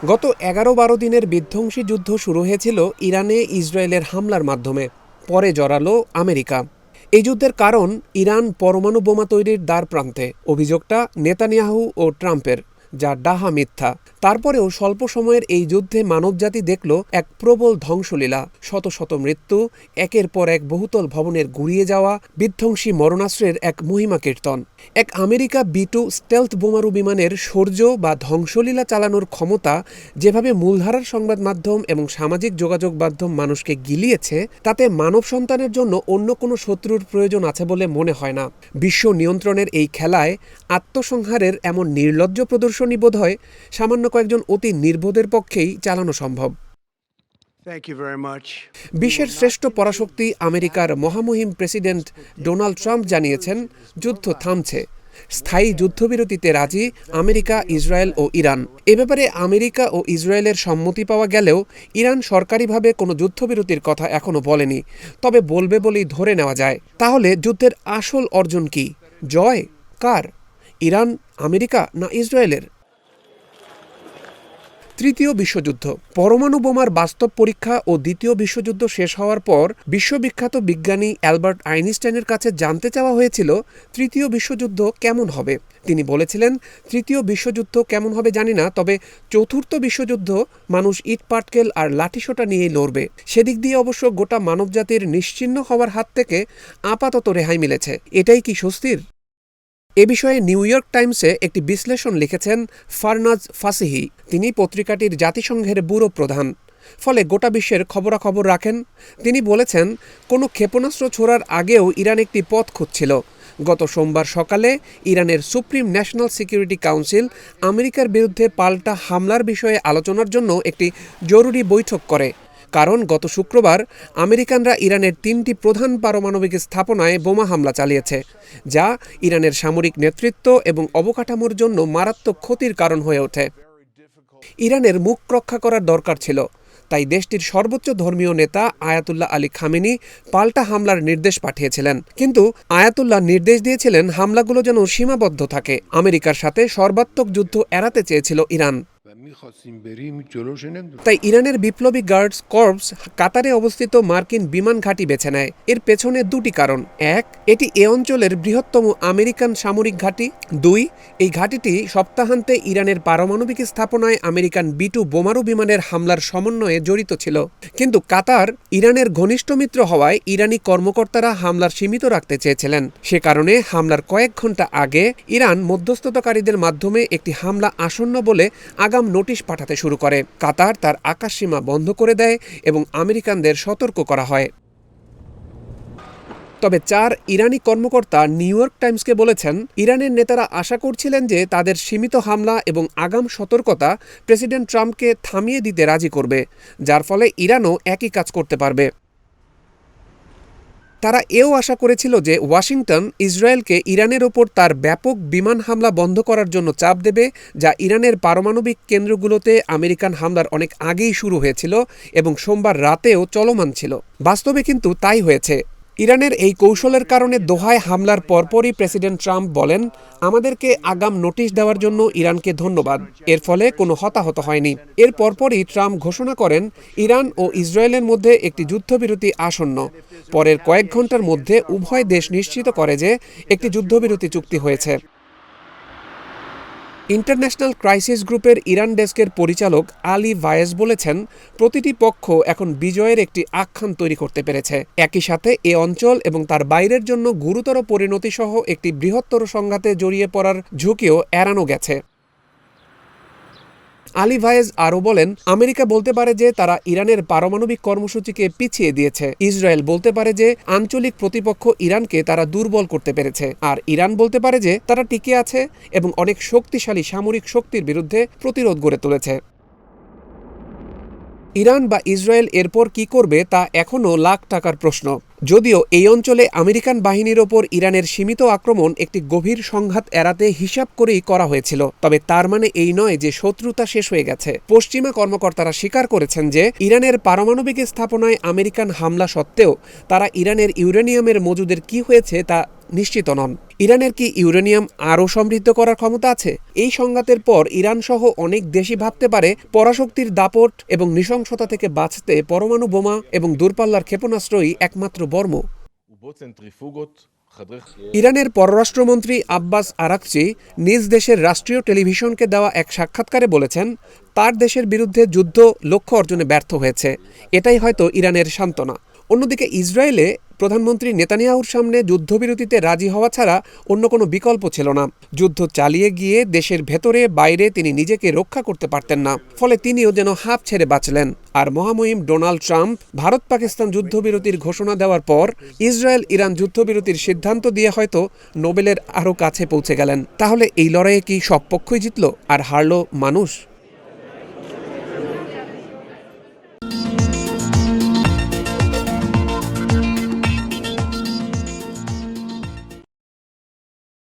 গত ১১-১২ দিনের বিধ্বংসী যুদ্ধ শুরু হয়েছিল ইরানে ইসরায়েলের হামলার মাধ্যমে। পরে জড়ালো আমেরিকা। এই যুদ্ধের কারণ ইরান পরমাণু বোমা তৈরির দ্বারপ্রান্তে। অভিযোগটা নেতানিয়াহু ও ট্রাম্পের, যা ডাহা মিথ্যা। তারপরেও স্বল্প সময়ের এই যুদ্ধে মানবজাতি দেখল এক প্রবল ধ্বংসলীলা, শত শত মৃত্যু, একের পর এক বহুতল ভবনের গুড়িয়ে যাওয়া, বিধ্বংসী মরণাস্ত্রের এক মহিমা কীর্তন। এক আমেরিকা B-2 স্টেলথ বোমারু বিমানের শৌর্য বা ধ্বংসলীলা চালানোর ক্ষমতা যেভাবে মূলধারার সংবাদ মাধ্যম এবং সামাজিক যোগাযোগ মাধ্যম মানুষকে গিলিয়েছে, তাতে মানব সন্তানের জন্য অন্য কোনো শত্রুর প্রয়োজন আছে বলে মনে হয় না। বিশ্ব নিয়ন্ত্রণের এই খেলায় আত্মসংহারের এমন নির্লজ্জ প্রদর্শনী বোধহয় সামান্য কয়েকজন অতি নির্বোধের পক্ষেই চালানো সম্ভব। বিশ্বের শ্রেষ্ঠ পরাশক্তি আমেরিকার মহামহিম প্রেসিডেন্ট ডোনাল্ড ট্রাম্প জানিয়েছেন, যুদ্ধ থামছে। স্থায়ী যুদ্ধবিরতিতে রাজি আমেরিকা, ইসরায়েল ও ইরান। এ ব্যাপারে আমেরিকা ও ইসরায়েলের সম্মতি পাওয়া গেলেও ইরান সরকারিভাবে কোনো যুদ্ধবিরতির কথা এখনও বলেনি, তবে বলবে বলেই ধরে নেওয়া যায়। তাহলে যুদ্ধের আসল অর্জন কি? জয় কার? ইরান, আমেরিকা না ইসরায়েলের? তৃতীয় বিশ্বযুদ্ধ। পরমাণু বোমার বাস্তব পরীক্ষা ও দ্বিতীয় বিশ্বযুদ্ধ শেষ হওয়ার পর বিশ্ববিখ্যাত বিজ্ঞানী অ্যালবার্ট আইনস্টাইনের কাছে জানতে চাওয়া হয়েছিল তৃতীয় বিশ্বযুদ্ধ কেমন হবে। তিনি বলেছিলেন, তৃতীয় বিশ্বযুদ্ধ কেমন হবে জানি না, তবে চতুর্থ বিশ্বযুদ্ধ মানুষ ইট পাটকেল আর লাঠিসোঁটা নিয়েই লড়বে। সেদিক দিয়ে অবশ্য গোটা মানবজাতির নিশ্চিহ্ন হওয়ার হাত থেকে আপাতত রেহাই মিলেছে। এটাই কি স্বস্তির? এ বিষয়ে নিউ ইয়র্ক টাইমসে একটি বিশ্লেষণ লিখেছেন ফারনাজ ফাসিহি। তিনি পত্রিকাটির জাতিসংঘের ব্যুরো প্রধান, ফলে গোটা বিশ্বের খবরাখবর রাখেন। তিনি বলেছেন, কোনো ক্ষেপণাস্ত্র ছোড়ার আগেও ইরান একটি পথ খুঁজছিল। গত সোমবার সকালে ইরানের সুপ্রিম ন্যাশনাল সিকিউরিটি কাউন্সিল আমেরিকার বিরুদ্ধে পাল্টা হামলার বিষয়ে আলোচনার জন্য একটি জরুরি বৈঠক করে। কারণ গত শুক্রবার আমেরিকানরা ইরানের 3টি প্রধান পারমাণবিক স্থাপনায় বোমা হামলা চালিয়েছে, যা ইরানের সামরিক নেতৃত্ব এবং অবকাঠামোর জন্য মারাত্মক ক্ষতির কারণ হয়ে ওঠে। ইরানের মুখ রক্ষা করার দরকার ছিল, তাই দেশটির সর্বোচ্চ ধর্মীয় নেতা আয়াতুল্লাহ আলী খামেনি পাল্টা হামলার নির্দেশ পাঠিয়েছিলেন। কিন্তু আয়াতুল্লাহ নির্দেশ দিয়েছিলেন হামলাগুলো যেন সীমাবদ্ধ থাকে। আমেরিকার সাথে সর্বাত্মক যুদ্ধ এড়াতে চেয়েছিল ইরান। তাই ইরানের বিপ্লবী গার্ডস কর্পস কাতারে অবস্থিত মার্কিন বিমান ঘাঁটি বেছে নেয়। এর পেছনে দুটি কারণ। এক, এটি এ অঞ্চলের বৃহত্তম আমেরিকান সামরিক ঘাঁটি। দুই, এই ঘাঁটিটি সপ্তাহান্তে ইরানের পারমাণবিক স্থাপনায় আমেরিকান B-2 বোমারু বিমানের হামলার সমন্বয়ে জড়িত ছিল। কিন্তু কাতার ইরানের ঘনিষ্ঠ মিত্র হওয়ায় ইরানি কর্মকর্তারা হামলার সীমিত রাখতে চেয়েছিলেন। সে কারণে হামলার কয়েক ঘন্টা আগে ইরান মধ্যস্থতাকারীদের মাধ্যমে একটি হামলা আসন্ন বলে আগাম নোটিশ পাঠাতে শুরু করে। কাতার তার আকাশসীমা বন্ধ করে দেয় এবং আমেরিকানদের সতর্ক করা হয়। তবে 4 ইরানি কর্মকর্তা নিউ ইয়র্ক টাইমসকে বলেছেন, ইরানের নেতারা আশা করছিলেন যে তাদের সীমিত হামলা এবং আগাম সতর্কতা প্রেসিডেন্ট ট্রাম্পকে থামিয়ে দিতে রাজি করবে, যার ফলে ইরানও একই কাজ করতে পারবে। তারা এও আশা করেছিল যে ওয়াশিংটন ইসরায়েলকে ইরানের ওপর তার ব্যাপক বিমান হামলা বন্ধ করার জন্য চাপ দেবে, যা ইরানের পারমাণবিক কেন্দ্রগুলোতে আমেরিকান হামলার অনেক আগেই শুরু হয়েছিল এবং সোমবার রাতেও চলমান ছিল। বাস্তবে কিন্তু তাই হয়েছে। ইরানের এই কৌশলের কারণে দোহায় হামলার পরপরই প্রেসিডেন্ট ট্রাম্প বলেন, আমাদেরকে আগাম নোটিশ দেওয়ার জন্য ইরানকে ধন্যবাদ। এর ফলে কোনো হতাহত হয়নি। এর পরপরই ট্রাম্প ঘোষণা করেন, ইরান ও ইসরায়েলের মধ্যে একটি যুদ্ধবিরতি আসন্ন। পরের কয়েক ঘন্টার মধ্যে উভয় দেশ নিশ্চিত করে যে একটি যুদ্ধবিরতি চুক্তি হয়েছে। ইন্টারন্যাশনাল ক্রাইসিস গ্রুপের ইরান ডেস্কের পরিচালক আলী ভায়েজ বলেছেন, প্রতিটি পক্ষ এখন বিজয়ের একটি আখ্যান তৈরি করতে পেরেছে। একই সাথে এ অঞ্চল এবং তার বাইরের জন্য গুরুতর পরিণতিসহ একটি বৃহত্তর সংঘাতে জড়িয়ে পড়ার ঝুঁকিও এড়ানো গেছে। আলী ভায়েজ আরও বলেন, আমেরিকা বলতে পারে যে তারা ইরানের পারমাণবিক কর্মসূচিকে পিছিয়ে দিয়েছে। ইসরায়েল বলতে পারে যে আঞ্চলিক প্রতিপক্ষ ইরানকে তারা দুর্বল করতে পেরেছে। আর ইরান বলতে পারে যে তারা টিকে আছে এবং অনেক শক্তিশালী সামরিক শক্তির বিরুদ্ধে প্রতিরোধ গড়ে তুলেছে। ইরান বা ইসরায়েল এরপর কি করবে তা এখনও লাখ টাকার প্রশ্ন। যদিও এই অঞ্চলে আমেরিকান বাহিনীর ওপর ইরানের সীমিত আক্রমণ একটি গভীর সংঘাত এড়াতে হিসাব করেই করা হয়েছিল, তবে তার মানে এই নয় যে শত্রুতা শেষ হয়ে গেছে। পশ্চিমা কর্মকর্তারা স্বীকার করেছেন যে ইরানের পারমাণবিক স্থাপনায় আমেরিকান হামলা সত্ত্বেও তারা ইরানের ইউরেনিয়ামের মজুদের কি হয়েছে তা নিশ্চিত নন। ইরানের কি ইউরেনিয়াম আরও সমৃদ্ধ করার ক্ষমতা আছে? এই সংঘাতের পর ইরান সহ অনেক দেশই ভাবতে পারে পরাশক্তির দাপট এবং নৃশংসতা থেকে বাঁচতে পরমাণু বোমা এবং দূরপাল্লার ক্ষেপণাস্ত্রই একমাত্র বর্ম। ইরানের পররাষ্ট্রমন্ত্রী আব্বাস আরাকচি নিজ দেশের রাষ্ট্রীয় টেলিভিশনকে দেওয়া এক সাক্ষাৎকারে বলেছেন, তার দেশের বিরুদ্ধে যুদ্ধ লক্ষ্য অর্জনে ব্যর্থ হয়েছে। এটাই হয়তো ইরানের সান্ত্বনা। অন্যদিকে ইসরায়েলে প্রধানমন্ত্রী নেতানিয়াহুর সামনে যুদ্ধবিরতিতে রাজি হওয়া ছাড়া অন্য কোনো বিকল্প ছিল না। যুদ্ধ চালিয়ে গিয়ে দেশের ভেতরে বাইরে তিনি নিজেকে রক্ষা করতে পারতেন না, ফলে তিনিও যেন হাঁপ ছেড়ে বাঁচলেন। আর মহামহিম ডোনাল্ড ট্রাম্প ভারত পাকিস্তান যুদ্ধবিরতির ঘোষণা দেওয়ার পর ইসরায়েল ইরান যুদ্ধবিরতির সিদ্ধান্ত দিয়ে হয়তো নোবেলের আরও কাছে পৌঁছে গেলেন। তাহলে এই লড়াইয়ে কি সব পক্ষই জিতল আর হারল মানুষ?